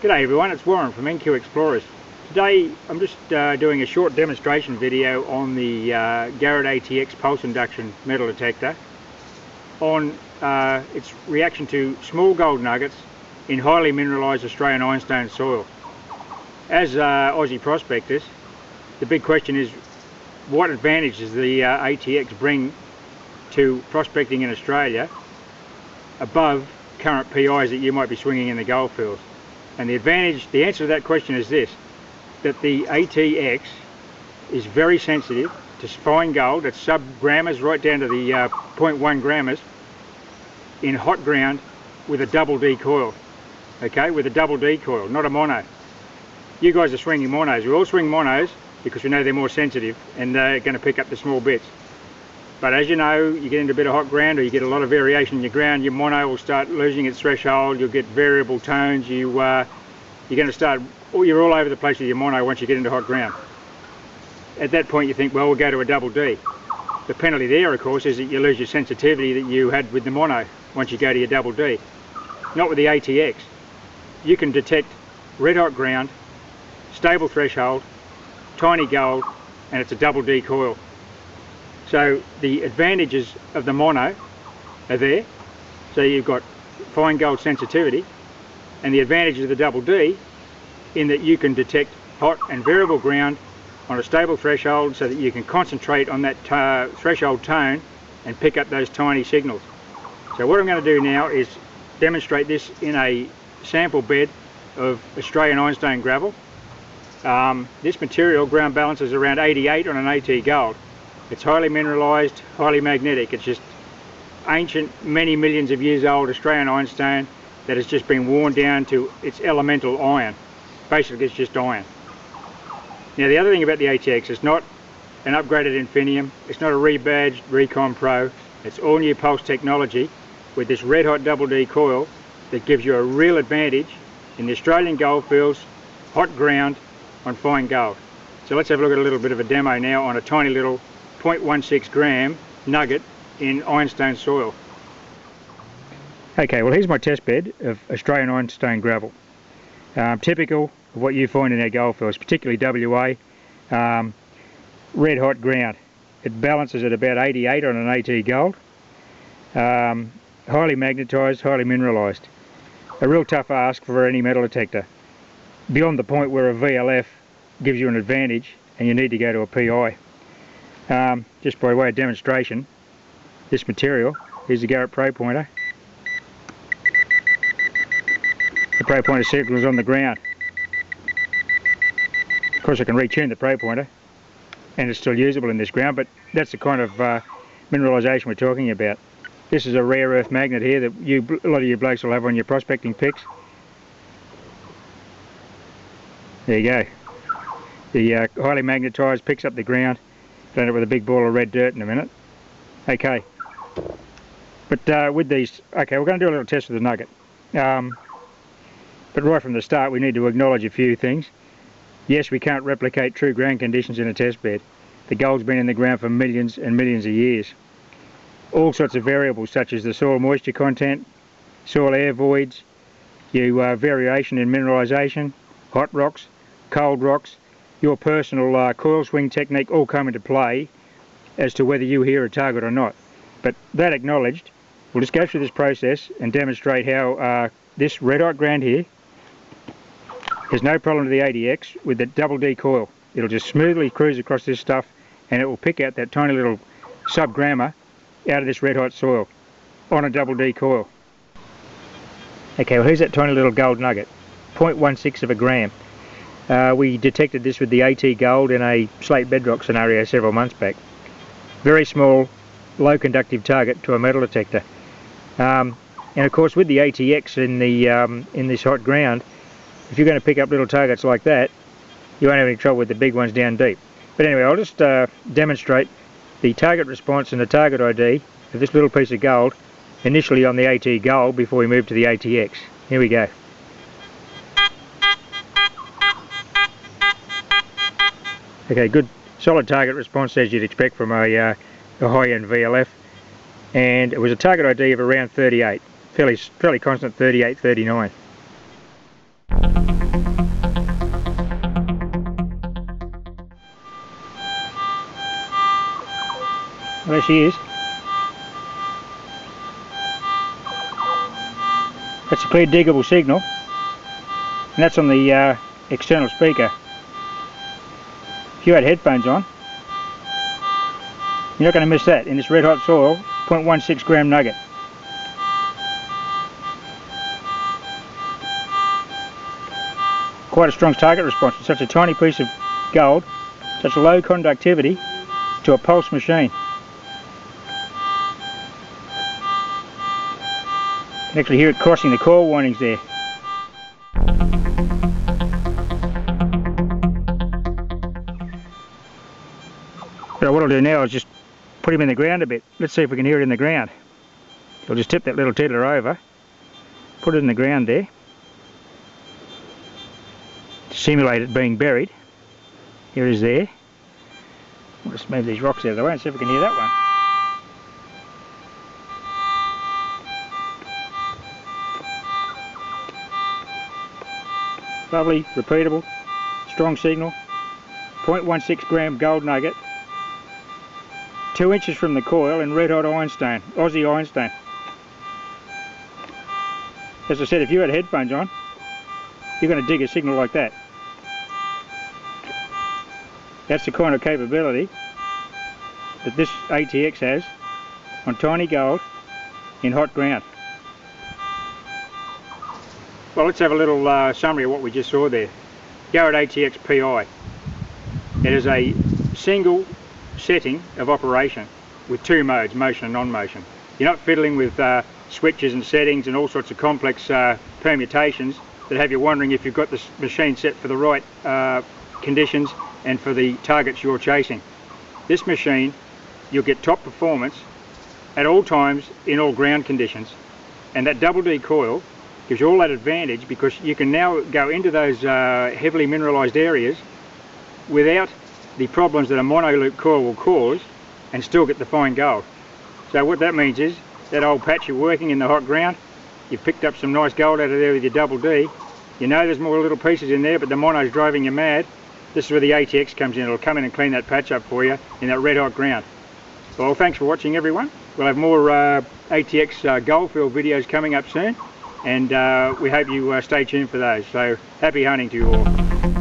G'day everyone, it's Warren from NQ Explorers. Today I'm just doing a short demonstration video on the Garrett ATX pulse induction metal detector on its reaction to small gold nuggets in highly mineralised Australian ironstone soil. As Aussie prospectors, the big question is, what advantage does the ATX bring to prospecting in Australia above current PIs that you might be swinging in the goldfields? And the answer to that question is this, that the ATX is very sensitive to fine gold at sub-grammars right down to the 0.1 grammars in hot ground with a double D coil. Okay, with a double D coil, not a mono. You guys are swinging monos. We all swing monos because we know they're more sensitive and they're going to pick up the small bits. But as you know, you get into a bit of hot ground or you get a lot of variation in your ground, your mono will start losing its threshold, you'll get variable tones, you're going to start, you're all over the place with your mono once you get into hot ground. At that point you think, well, we'll go to a double D. The penalty there, of course, is that you lose your sensitivity that you had with the mono once you go to your double D. Not with the ATX. You can detect red hot ground, stable threshold, tiny gold, and it's a double D coil. So the advantages of the mono are there. So you've got fine gold sensitivity, and the advantage of the double D in that you can detect hot and variable ground on a stable threshold so that you can concentrate on that threshold tone and pick up those tiny signals. So what I'm going to do now is demonstrate this in a sample bed of Australian ironstone gravel. This material ground balance is around 88 on an AT Gold. It's highly mineralised, highly magnetic. It's just ancient, many millions of years old Australian ironstone that has just been worn down to its elemental iron. Basically it's just iron. Now the other thing about the ATX, it's not an upgraded Infinium, it's not a rebadged Recon Pro, it's all new pulse technology with this red hot double D coil that gives you a real advantage in the Australian goldfields, hot ground on fine gold. So let's have a look at a little bit of a demo now on a tiny little 0.16 gram nugget in ironstone soil. Okay, well here's my test bed of Australian ironstone gravel. Typical of what you find in our goldfields, particularly WA, red hot ground. It balances at about 88 on an AT Gold. Highly magnetised, highly mineralised. A real tough ask for any metal detector. Beyond the point where a VLF gives you an advantage and you need to go to a PI. Just by way of demonstration, this material, here's the Garrett Pro Pointer. The Pro Pointer circle is on the ground. Of course I can retune the Pro Pointer and it's still usable in this ground, but that's the kind of mineralisation we're talking about. This is a rare earth magnet here that a lot of you blokes will have on your prospecting picks. There you go. The highly magnetised, picks up the ground. Done it with a big ball of red dirt in a minute. Okay. But with these, okay, we're going to do a little test with the nugget. But right from the start we need to acknowledge a few things. Yes, we can't replicate true ground conditions in a test bed. The gold's been in the ground for millions and millions of years. All sorts of variables such as the soil moisture content, soil air voids, variation in mineralisation, hot rocks, cold rocks, your personal coil swing technique all come into play as to whether you hear a target or not. But that acknowledged, we'll just go through this process and demonstrate how this red hot ground here has no problem to the ATX with the double D coil. It'll just smoothly cruise across this stuff and it will pick out that tiny little sub-grammer out of this red hot soil on a double D coil. Okay, well here's that tiny little gold nugget, 0.16 of a gram. We detected this with the AT Gold in a slate bedrock scenario several months back. Very small, low conductive target to a metal detector. And of course with the ATX in this hot ground, if you're going to pick up little targets like that, you won't have any trouble with the big ones down deep. But anyway, I'll just demonstrate the target response and the target ID of this little piece of gold initially on the AT Gold before we move to the ATX. Here we go. Okay, good solid target response as you'd expect from a high-end VLF, and it was a target ID of around 38, fairly constant 38, 39. There she is. That's a clear diggable signal, and that's on the external speaker. If you had headphones on, you're not going to miss that in this red hot soil, 0.16 gram nugget. Quite a strong target response with such a tiny piece of gold, such low conductivity to a pulse machine. You can actually hear it crossing the coil windings there. So what I'll do now is just put him in the ground a bit. Let's see if we can hear it in the ground. I'll just tip that little tiddler over, put it in the ground there, to simulate it being buried. Here it is there. I'll just move these rocks out of the way and see if we can hear that one. Lovely, repeatable, strong signal, 0.16 gram gold nugget, 2 inches from the coil in red hot ironstone, Aussie ironstone. As I said, if you had headphones on, you're going to dig a signal like that. That's the kind of capability that this ATX has on tiny gold in hot ground. Well, let's have a little summary of what we just saw there. Garrett ATX PI. It is a single setting of operation with 2 modes, motion and non-motion. You're not fiddling with switches and settings and all sorts of complex permutations that have you wondering if you've got this machine set for the right conditions and for the targets you're chasing. This machine, you'll get top performance at all times in all ground conditions, and that double D coil gives you all that advantage because you can now go into those heavily mineralized areas without the problems that a monoloop coil will cause and still get the fine gold. So what that means is that old patch you're working in the hot ground, you've picked up some nice gold out of there with your double D. You know there's more little pieces in there, but the mono's driving you mad. This is where the ATX comes in. It'll come in and clean that patch up for you in that red hot ground. Well, thanks for watching, everyone. We'll have more ATX goldfield videos coming up soon, and we hope you stay tuned for those. So happy hunting to you all.